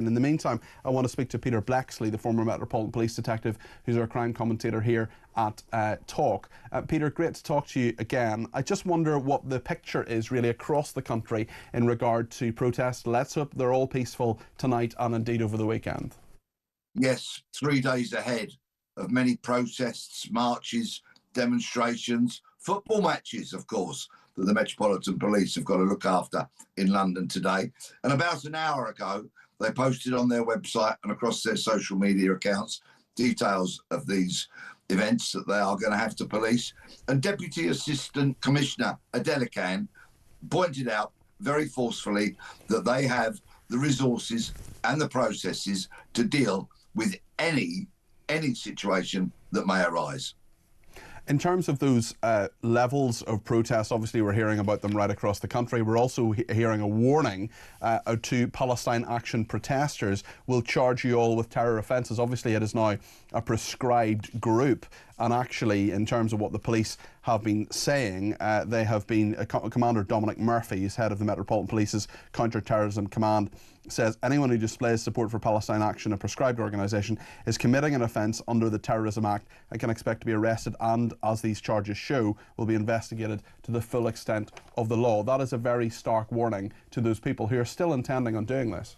And in the meantime, I want to speak to Peter Bleksley, the former Metropolitan Police detective, who's our crime commentator here at Talk. Peter, great to talk to you again. I just wonder what the picture is really across the country in regard to protests. Let's hope they're all peaceful tonight and indeed over the weekend. Yes, 3 days ahead of many protests, marches, demonstrations, football matches, of course, that the Metropolitan Police have got to look after in London today. And about an hour ago, they posted on their website and across their social media accounts details of these events that they are going to have to police. And Deputy Assistant Commissioner Adelakhan pointed out very forcefully that they have the resources and the processes to deal with any situation that may arise. In terms of those levels of protest, obviously we're hearing about them right across the country. We're also hearing a warning to Palestine Action protesters. We'll charge you all with terror offences. Obviously it is now a proscribed group, and actually in terms of what the police have been saying, they have been, Commander Dominic Murphy, who's head of the Metropolitan Police's Counter-Terrorism Command, says anyone who displays support for Palestine Action, a proscribed organisation, is committing an offence under the Terrorism Act and can expect to be arrested and, as these charges show, will be investigated to the full extent of the law. That is a very stark warning to those people who are still intending on doing this.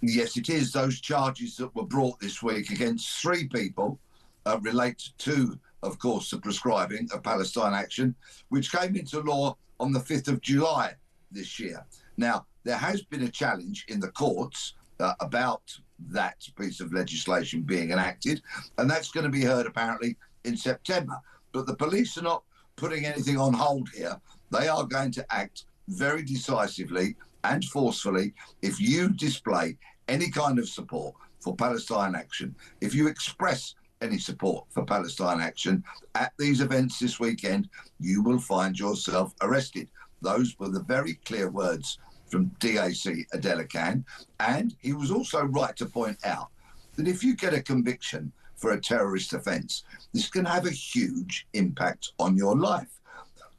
Yes, it is. Those charges that were brought this week against 3 people relate to, of course, the proscribing of Palestine Action, which came into law on the 5th of July this year. Now, there has been a challenge in the courts about that piece of legislation being enacted, and that's going to be heard apparently in September. But the police are not putting anything on hold here. They are going to act very decisively and forcefully if you display any kind of support for Palestine Action, if you express any support for Palestine Action at these events this weekend, you will find yourself arrested. Those were the very clear words from DAC Adelakhan, and he was also right to point out that if you get a conviction for a terrorist offence, this can have a huge impact on your life.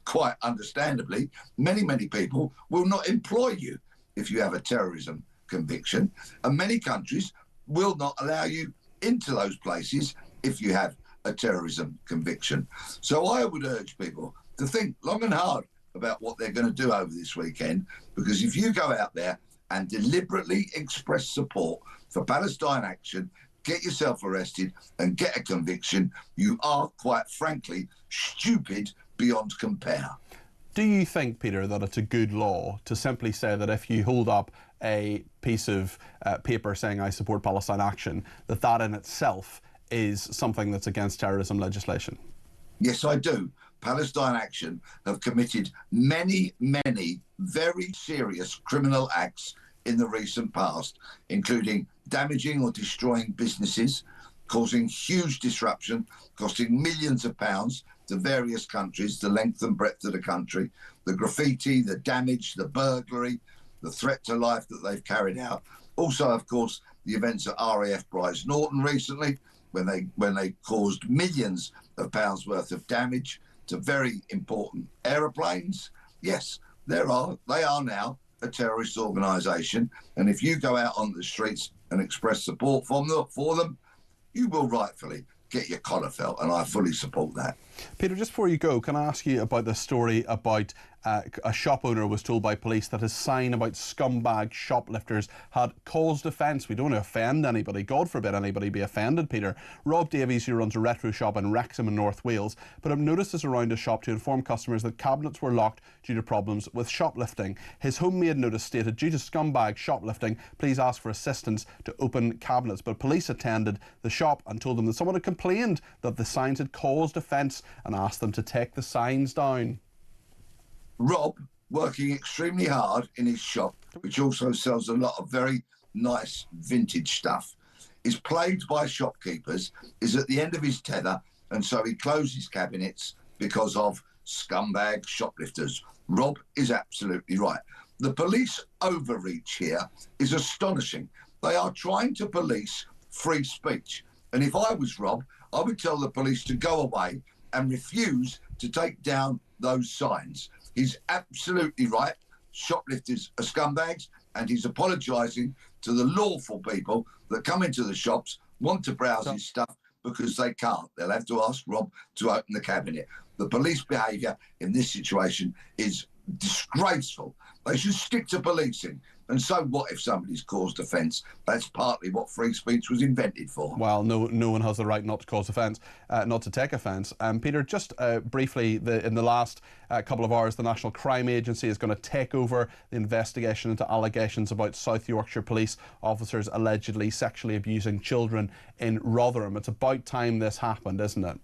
Quite understandably, many people will not employ you if you have a terrorism conviction, and many countries will not allow you into those places if you have a terrorism conviction. So I would urge people to think long and hard about what they're going to do over this weekend, because if you go out there and deliberately express support for Palestine Action, get yourself arrested and get a conviction, you are, quite frankly, stupid beyond compare. Do you think, Peter, that it's a good law to simply say that if you hold up a piece of paper saying I support Palestine Action, that that in itself is something that's against terrorism legislation? Yes, I do. Palestine Action have committed many very serious criminal acts in the recent past, including damaging or destroying businesses, causing huge disruption, costing millions of pounds to various countries, the length and breadth of the country, the graffiti, the damage, the burglary, the threat to life that they've carried out. Also, of course, the events at RAF Bryce Norton recently, when they caused millions of pounds worth of damage to very important aeroplanes. Yes, they are now a terrorist organisation, and if you go out on the streets and express support for them, you will rightfully get your collar felt, and I fully support that. Peter, just before you go, can I ask you about the story about a shop owner was told by police that his sign about scumbag shoplifters had caused offence. We don't want to offend anybody. God forbid anybody be offended, Peter. Rob Davies, who runs a retro shop in Wrexham in North Wales, put up notices around his shop to inform customers that cabinets were locked due to problems with shoplifting. His homemade notice stated, due to scumbag shoplifting, please ask for assistance to open cabinets. But police attended the shop and told them that someone had complained that the signs had caused offence and asked them to take the signs down. Rob, working extremely hard in his shop, which also sells a lot of very nice vintage stuff, is plagued by shopkeepers, is at the end of his tether, and so he closes cabinets because of scumbag shoplifters. Rob is absolutely right. The police overreach here is astonishing. They are trying to police free speech. And if I was Rob, I would tell the police to go away and refuse to take down those signs. He's absolutely right. Shoplifters are scumbags, and he's apologising to the lawful people that come into the shops, want to browse his stuff because they can't. They'll have to ask Rob to open the cabinet. The police behaviour in this situation is disgraceful. They should stick to policing. And so what if somebody's caused offence? That's partly what free speech was invented for. Well, no one has the right not to cause offence, not to take offence. Peter, just briefly, in the last couple of hours, the National Crime Agency is going to take over the investigation into allegations about South Yorkshire police officers allegedly sexually abusing children in Rotherham. It's about time this happened, isn't it?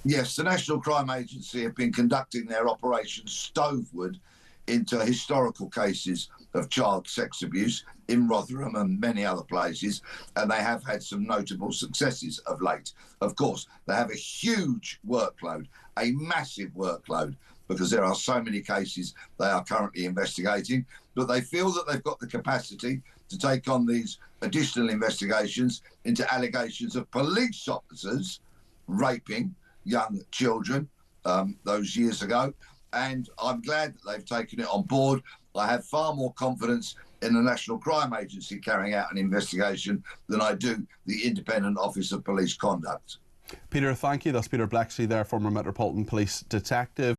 Yes, the National Crime Agency have been conducting their Operation Stovewood into historical cases of child sex abuse in Rotherham and many other places, and they have had some notable successes of late. Of course, they have a huge workload, a massive workload, because there are so many cases they are currently investigating, but they feel that they've got the capacity to take on these additional investigations into allegations of police officers raping young children those years ago. And I'm glad that they've taken it on board. I have far more confidence in the National Crime Agency carrying out an investigation than I do the Independent Office of Police Conduct. Peter, thank you. That's Peter Bleksley there, former Metropolitan Police detective.